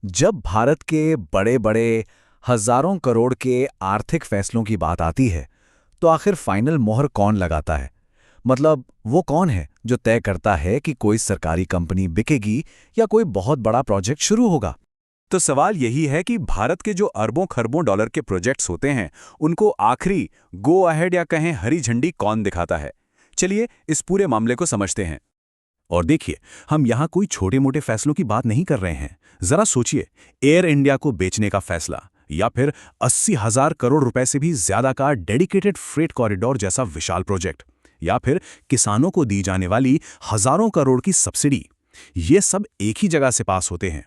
जब भारत के बड़े बड़े हजारों करोड़ के आर्थिक फैसलों की बात आती है तो आखिर फाइनल मोहर कौन लगाता है? मतलब वो कौन है जो तय करता है कि कोई सरकारी कंपनी बिकेगी या कोई बहुत बड़ा प्रोजेक्ट शुरू होगा? तो सवाल यही है कि भारत के जो अरबों खरबों डॉलर के प्रोजेक्ट्स होते हैं, उनको आखिरी गो अहेड या कहें हरी झंडी कौन दिखाता है। चलिए इस पूरे मामले को समझते हैं। और देखिए, हम यहाँ कोई छोटे मोटे फैसलों की बात नहीं कर रहे हैं। जरा सोचिए, एयर इंडिया को बेचने का फैसला या फिर 80,000 करोड़ रुपए से भी ज्यादा का डेडिकेटेड फ्रेट कॉरिडोर जैसा विशाल प्रोजेक्ट, या फिर किसानों को दी जाने वाली हजारों करोड़ की सब्सिडी। ये सब एक ही जगह से पास होते हैं।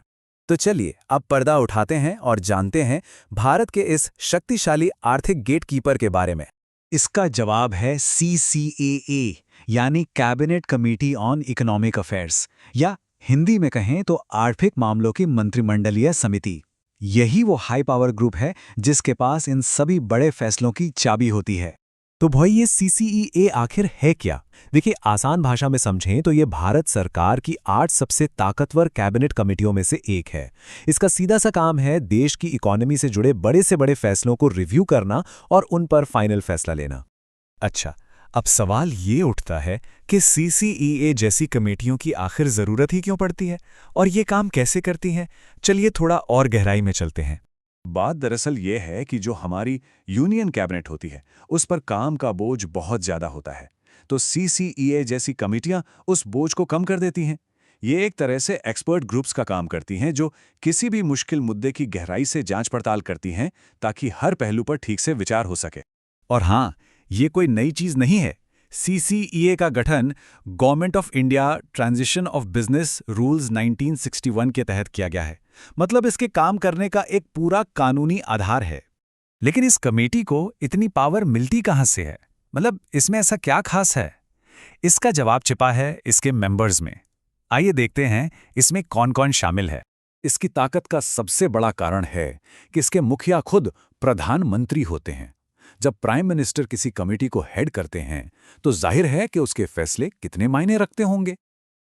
तो चलिए अब पर्दा उठाते हैं और जानते हैं भारत के इस शक्तिशाली आर्थिक गेटकीपर के बारे में। इसका जवाब है CCAA, यानी cabinet committee on economic affairs, या हिंदी में कहें तो आर्थिक मामलों की मंत्रिमंडलीय समिति। यही वो हाई पावर ग्रुप है जिसके पास इन सभी बड़े फैसलों की चाबी होती है। तो भाई ये CCEA आखिर है क्या? देखिए, आसान भाषा में समझें तो ये भारत सरकार की 8 सबसे ताकतवर कैबिनेट कमेटियों में से एक है। इसका सीधा सा काम है देश की इकोनॉमी से जुड़े बड़े से बड़े फैसलों को रिव्यू करना और उन पर फाइनल फैसला लेना। अच्छा, अब सवाल ये उठता है कि CCEA जैसी कमेटियों की आखिर ज़रूरत ही क्यों पड़ती है और ये काम कैसे करती हैं? चलिए थोड़ा और गहराई में चलते हैं। बात दरअसल ये है कि जो हमारी यूनियन कैबिनेट होती है, उस पर काम का बोझ बहुत ज्यादा होता है। तो CCEA जैसी कमेटियां उस बोझ को कम कर देती हैं। ये एक तरह से एक्सपर्ट ग्रुप्स का काम करती हैं जो किसी भी मुश्किल मुद्दे की गहराई से जांच पड़ताल करती हैं ताकि हर पहलू पर ठीक से विचार हो सके। और हाँ, ये कोई नई चीज़ नहीं है। CCEA का गठन government of India transition of business rules 1961 के तहत किया गया है। मतलब इसके काम करने का एक पूरा कानूनी आधार है। लेकिन इस कमेटी को इतनी पावर मिलती कहाँ से है? मतलब इसमें ऐसा क्या खास है? इसका जवाब छिपा है इसके मेंबर्स में। आइए देखते हैं इसमें कौन-कौन शामिल है। इसकी ताकत का सबसे बड़ा कारण है कि इसके मुखिया खुद प्रधानमंत्री होते हैं। जब प्राइम मिनिस्टर किसी कमेटी को हेड करते हैं तो जाहिर है कि उसके फैसले कितने मायने रखते होंगे।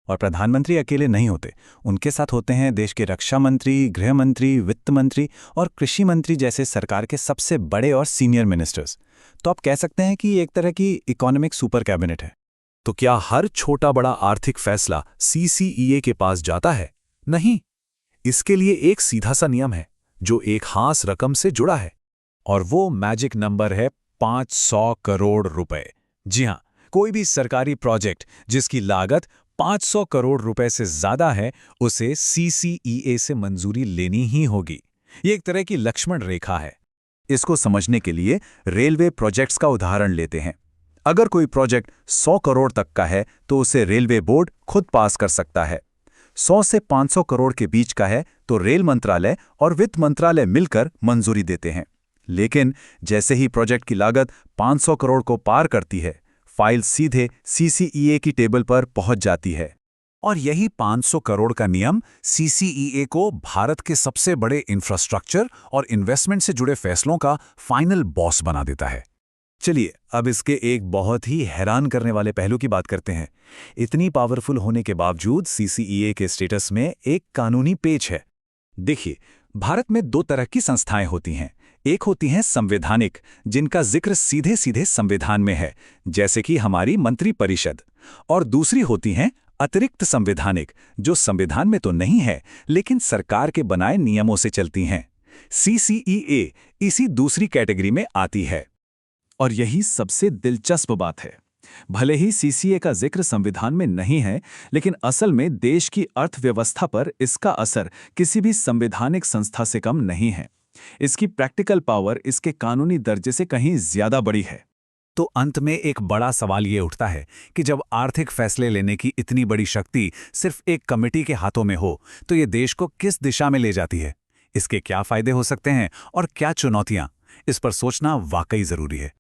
और प्रधानमंत्री अकेले नहीं होते, उनके साथ होते हैं देश के रक्षा मंत्री, गृह मंत्री, वित्त मंत्री और कृषि मंत्री जैसे सरकार के सबसे बड़े और सीनियर मिनिस्टर्स। तो आप कह सकते हैं कि ये एक तरह की इकोनॉमिक सुपर कैबिनेट है। तो क्या हर छोटा बड़ा आर्थिक फैसला CCEA के पास जाता है? नहीं। इसके लिए एक सीधा सा नियम है जो एक खास रकम से जुड़ा है, और वो मैजिक नंबर है 500 करोड़ रुपए। जी हां, कोई भी सरकारी प्रोजेक्ट जिसकी लागत 500 करोड़ रुपए से ज्यादा है, उसे CCEA से मंजूरी लेनी ही होगी। ये एक तरह की लक्ष्मण रेखा है। इसको समझने के लिए रेलवे प्रोजेक्ट्स का उदाहरण लेते हैं। अगर कोई प्रोजेक्ट 100 करोड़ तक का है तो उसे रेलवे बोर्ड खुद पास कर सकता है। 100 से 500 करोड़ के बीच का है तो रेल मंत्रालय और वित्त मंत्रालय मिलकर मंजूरी देते हैं। लेकिन जैसे ही प्रोजेक्ट की लागत 500 करोड़ को पार करती है, फाइल सीधे CCEA की टेबल पर पहुंच जाती है। और यही 500 करोड़ का नियम CCEA को भारत के सबसे बड़े इंफ्रास्ट्रक्चर और इन्वेस्टमेंट से जुड़े फैसलों का फाइनल बॉस बना देता है। चलिए अब इसके एक बहुत ही हैरान करने वाले पहलू की बात करते हैं। इतनी पावरफुल होने के बावजूद CCEA के स्टेटस में एक कानूनी पेच है। देखिए, भारत में दो तरह की संस्थाएं होती हैं। एक होती हैं संवैधानिक, जिनका जिक्र सीधे सीधे संविधान में है, जैसे कि हमारी मंत्री परिषद। और दूसरी होती हैं अतिरिक्त संवैधानिक, जो संविधान में तो नहीं है लेकिन सरकार के बनाए नियमों से चलती हैं। CCEA इसी दूसरी कैटेगरी में आती है। और यही सबसे दिलचस्प बात है। भले ही CCEA का जिक्र संविधान में नहीं है, लेकिन असल में देश की अर्थव्यवस्था पर इसका असर किसी भी संवैधानिक संस्था से कम नहीं है। इसकी प्रैक्टिकल पावर इसके कानूनी दर्जे से कहीं ज्यादा बड़ी है। तो अंत में एक बड़ा सवाल ये उठता है कि जब आर्थिक फैसले लेने की इतनी बड़ी शक्ति सिर्फ एक कमेटी के हाथों में हो, तो ये देश को किस दिशा में ले जाती है? इसके क्या फायदे हो सकते हैं और क्या चुनौतियां? इस पर सोचना वाकई जरूरी है।